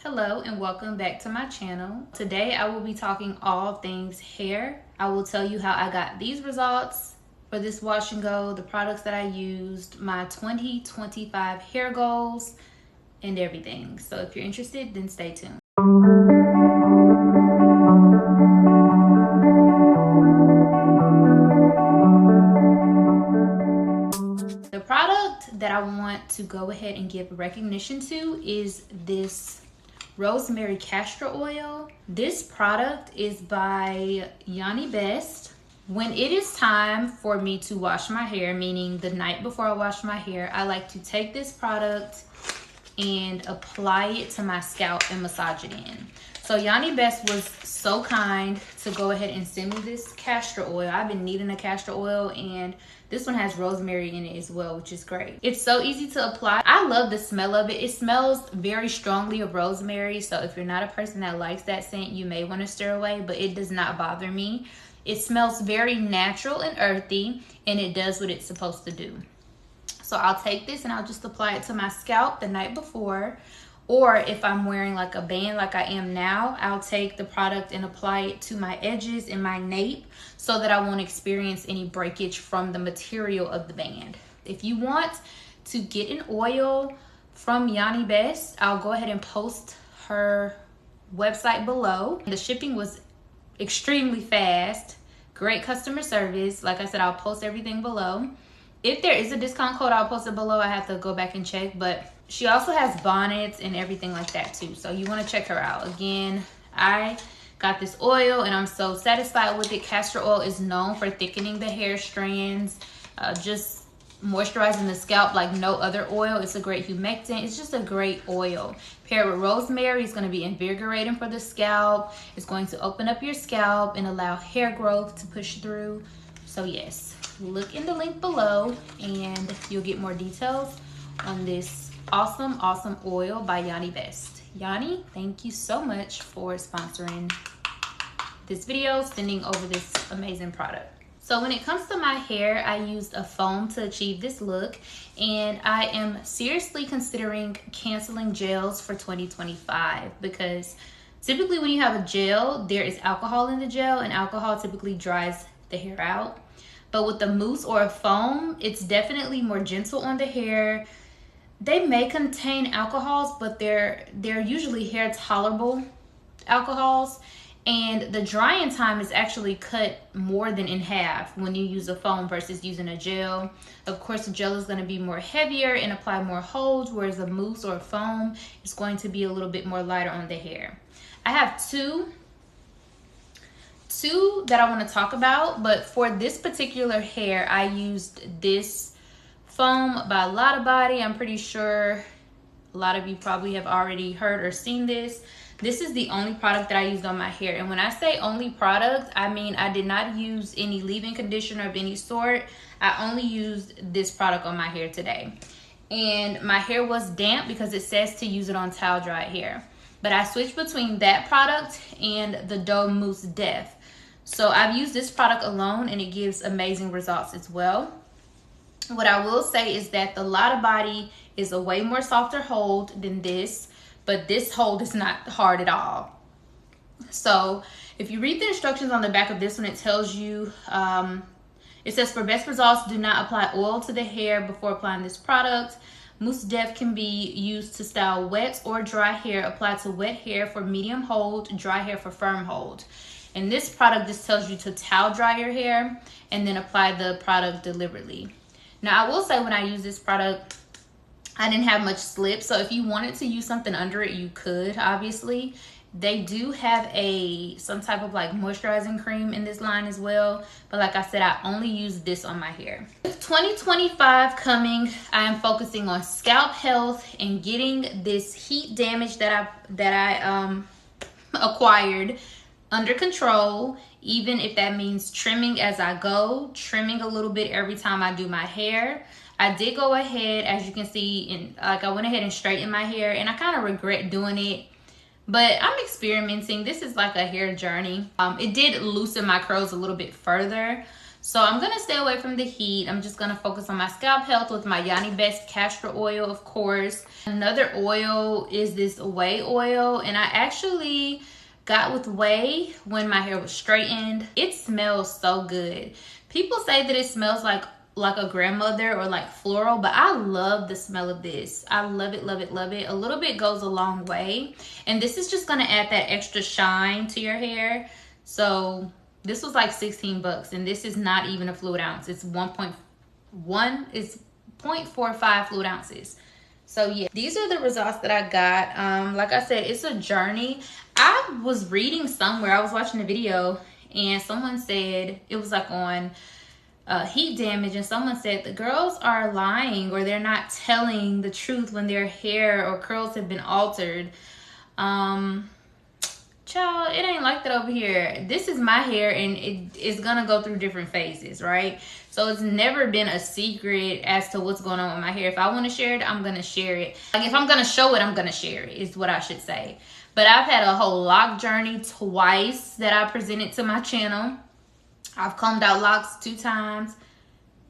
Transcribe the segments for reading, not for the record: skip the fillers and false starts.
Hello and welcome back to my channel. Today I will be talking all things hair. I will tell you how I got these results for this wash and go, the products that I used, my 2025 hair goals, and everything. So if you're interested, then stay tuned. The product that I want to go ahead and give recognition to is this rosemary castor oil. This product is by Yanni Best. When it is time for me to wash my hair, meaning the night before I wash my hair, I like to take this product and apply it to my scalp and massage it in. So Yanni Best was so kind to go ahead and send me this castor oil. I've been needing a castor oil, and this one has rosemary in it as well, which is great. It's so easy to apply. I love the smell of it. It smells very strongly of rosemary, so if you're not a person that likes that scent, you may want to steer away, but it does not bother me. It smells very natural and earthy, and it does what it's supposed to do. So I'll take this and I'll just apply it to my scalp the night before. Or if I'm wearing like a band like I am now, I'll take the product and apply it to my edges and my nape so that I won't experience any breakage from the material of the band. If you want to get an oil from Yanni Best, I'll go ahead and post her website below. The shipping was extremely fast, great customer service. Like I said, I'll post everything below. If there is a discount code, I'll post it below. I have to go back and check, but she also has bonnets and everything like that too. So you want to check her out. Again, I got this oil and I'm so satisfied with it. Castor oil is known for thickening the hair strands, just moisturizing the scalp like no other oil. It's a great humectant. It's just a great oil. Paired with rosemary, it's going to be invigorating for the scalp. It's going to open up your scalp and allow hair growth to push through. So yes, look in the link below and you'll get more details on this awesome oil by Yanni Best. Yanni, thank you so much for sponsoring this video, sending over this amazing product. So when it comes to my hair, I used a foam to achieve this look, and I am seriously considering canceling gels for 2025 because typically when you have a gel, there is alcohol in the gel, and alcohol typically dries the hair out. But with a mousse or a foam, it's definitely more gentle on the hair. They may contain alcohols, but they're usually hair tolerable alcohols, and the drying time is actually cut more than in half when you use a foam versus using a gel. Of course, the gel is going to be more heavier and apply more holds, whereas a mousse or a foam is going to be a little bit more lighter on the hair. I have two that I want to talk about, but for this particular hair, I used this foam by Lotta Body. I'm pretty sure a lot of you probably have already heard or seen this. This is the only product that I used on my hair. And when I say only product, I mean I did not use any leave-in conditioner of any sort. I only used this product on my hair today. And my hair was damp because it says to use it on towel dry hair. But I switched between that product and the Doe Mousse Def. So I've used this product alone and it gives amazing results as well. What I will say is that the Lotta Body is a way more softer hold than this, but this hold is not hard at all. So if you read the instructions on the back of this one, it tells you, it says for best results, do not apply oil to the hair before applying this product. Mousse Def can be used to style wet or dry hair. Apply to wet hair for medium hold, dry hair for firm hold. And this product just tells you to towel dry your hair and then apply the product deliberately. Now, I will say when I use this product, I didn't have much slip. So if you wanted to use something under it, you could, obviously. They do have some type of like moisturizing cream in this line as well. But like I said, I only use this on my hair. With 2025 coming, I am focusing on scalp health and getting this heat damage that I acquired under control, even if that means trimming as I go, trimming a little bit every time I do my hair. I did go ahead, as you can see, and I went ahead and straightened my hair, and I kind of regret doing it, but I'm experimenting. This is like a hair journey. It did loosen my curls a little bit further, So I'm gonna stay away from the heat. I'm just gonna focus on my scalp health with my Yani Best castor oil, of course. Another oil is this whey oil, and I actually got with whey when my hair was straightened. It smells so good. People say that it smells like a grandmother or like floral, but I love the smell of this. I love it, love it, love it. A little bit goes a long way, and this is just gonna add that extra shine to your hair. So this was like 16 bucks, and this is not even a fluid ounce. It's 1.1, it's 0.45 fluid ounces. So yeah, these are the results that I got. Like I said, it's a journey. I was reading somewhere, I was watching a video, and someone said, it was like on heat damage, and someone said the girls are lying or they're not telling the truth when their hair or curls have been altered. Child, it ain't like that over here. This is my hair, and it is gonna go through different phases, right? So it's never been a secret as to what's going on with my hair. If I want to share it, I'm gonna share it. Like, if I'm gonna show it, I'm gonna share it, is what I should say. But I've had a whole lock journey twice that I presented to my channel. I've combed out locks 2 times.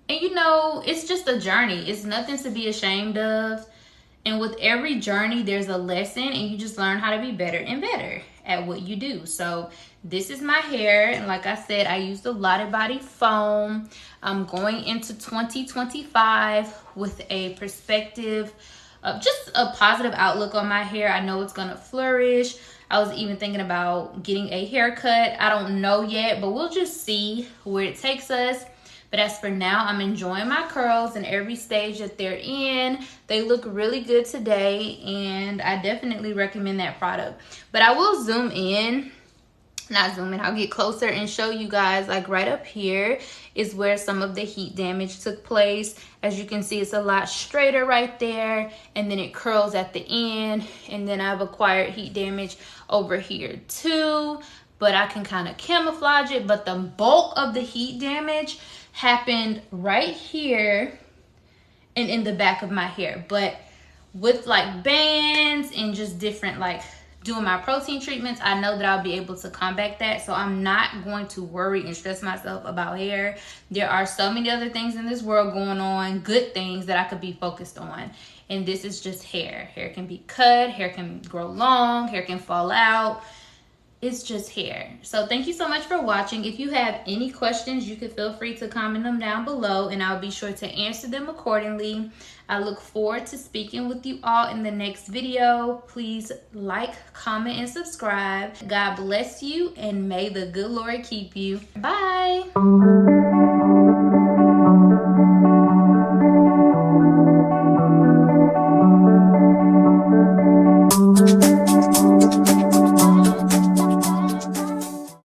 And you know, it's just a journey. It's nothing to be ashamed of. And with every journey, there's a lesson, and you just learn how to be better and better at what you do. So this is my hair, and like I said, I used a Lottie Body foam. I'm going into 2025 with a perspective of just a positive outlook on my hair. I know it's gonna flourish. I was even thinking about getting a haircut. I don't know yet, but we'll just see where it takes us. But as for now, I'm enjoying my curls and every stage that they're in. They look really good today, and I definitely recommend that product. But I will zoom in, not zoom in, I'll get closer and show you guys, like right up here is where some of the heat damage took place. As you can see, it's a lot straighter right there, and then it curls at the end, and then I've acquired heat damage over here too, but I can kind of camouflage it. But the bulk of the heat damage happened right here and in the back of my hair. But with like bands and just different, like doing my protein treatments, I know that I'll be able to combat that. So I'm not going to worry and stress myself about hair. There are so many other things in this world going on, good things that I could be focused on. And this is just hair. Hair can be cut, hair can grow long, hair can fall out. It's just hair. So thank you so much for watching. If you have any questions, you can feel free to comment them down below, and I'll be sure to answer them accordingly. I look forward to speaking with you all in the next video. Please like, comment, and subscribe. God bless you, and may the good Lord keep you. Bye.